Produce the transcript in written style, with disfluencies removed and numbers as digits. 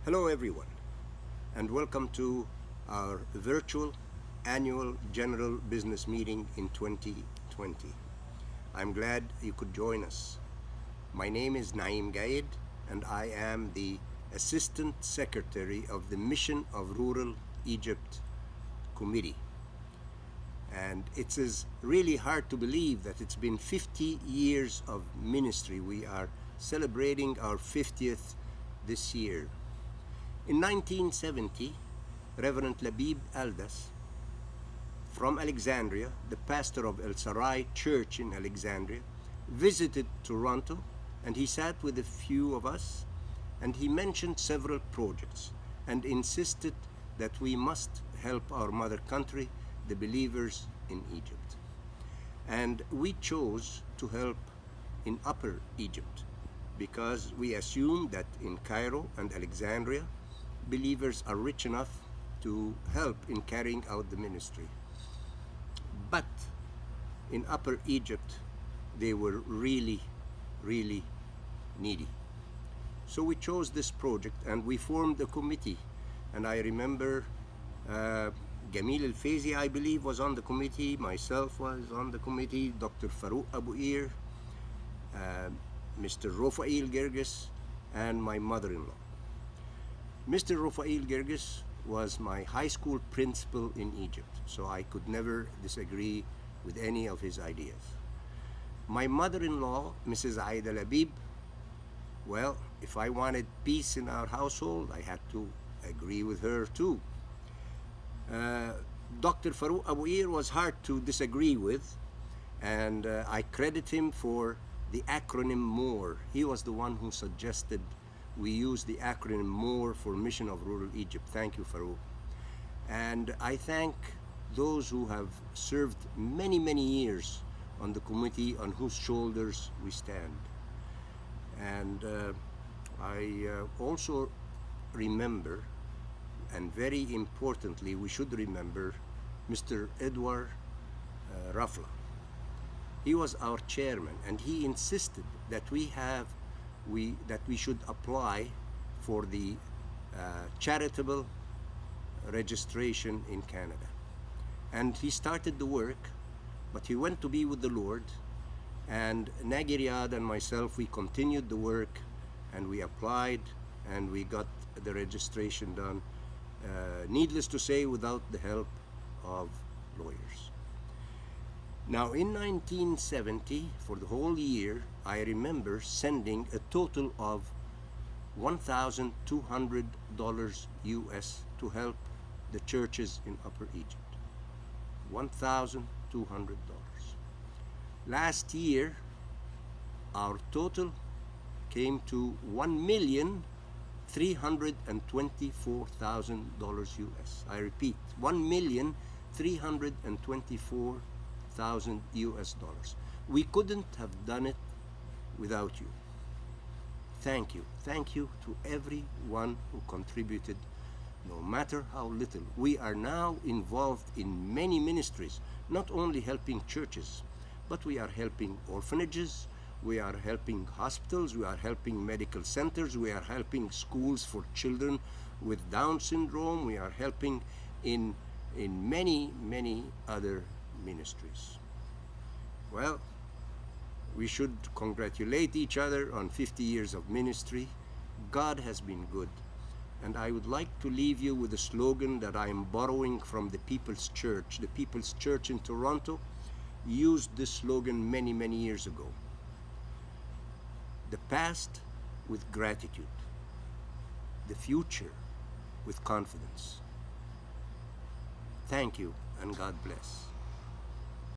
Hello, everyone, and welcome to our virtual annual general business meeting in 2020. I'm glad you could join us. My name is Naim Gaid, and I am the Assistant Secretary of the Mission of Rural Egypt Committee. And it is really hard to believe that it's been 50 years of ministry. We are celebrating our 50th this year. In 1970, Reverend Labib Aldas from Alexandria, the pastor of El Sarai Church in Alexandria, visited Toronto, and he sat with a few of us, and he mentioned several projects and insisted that we must help our mother country, the believers in Egypt. And we chose to help in Upper Egypt because we assumed that in Cairo and Alexandria, believers are rich enough to help in carrying out the ministry. But in Upper Egypt, they were really needy. So we chose this project and we formed a committee. And I remember Gamil El-Faizi, I believe, was on the committee, myself was on the committee, Dr. Farouk Abouir, Mr. Rofail Girgis, and my mother-in-law. Mr. Rofail Girgis was my high school principal in Egypt, so I could never disagree with any of his ideas. My mother-in-law, Mrs. Aida Labib, well, if I wanted peace in our household, I had to agree with her too. Dr. Farouk Abouir was hard to disagree with, and I credit him for the acronym MORE. He was the one who suggested we use the acronym MORE for Mission of Rural Egypt. Thank you, Farouk. And I thank those who have served many years on the committee on whose shoulders we stand. And I also remember, and very importantly, we should remember Mr. Edward Rafla. He was our chairman, and he insisted that we should apply for the charitable registration in Canada. And he started the work, but he went to be with the Lord, and Nagy Riyad and myself, we continued the work, and we applied, and we got the registration done, needless to say, without the help of lawyers. Now, in 1970, for the whole year, I remember sending a total of $1,200 US to help the churches in Upper Egypt. $1,200. Last year, our total came to $1,324,000 US. I repeat, $1,324,000 US. We couldn't have done it without you. Thank you. Thank you to everyone who contributed, no matter how little. We are now involved in many ministries, not only helping churches, but we are helping orphanages, we are helping hospitals, we are helping medical centers, we are helping schools for children with Down syndrome, we are helping in many other ministries. Well, we should congratulate each other on 50 years of ministry. God has been good. And I would like to leave you with a slogan that I am borrowing from the People's Church. The People's Church in Toronto used this slogan many years ago. The past with gratitude, the future with confidence. Thank you, and God bless.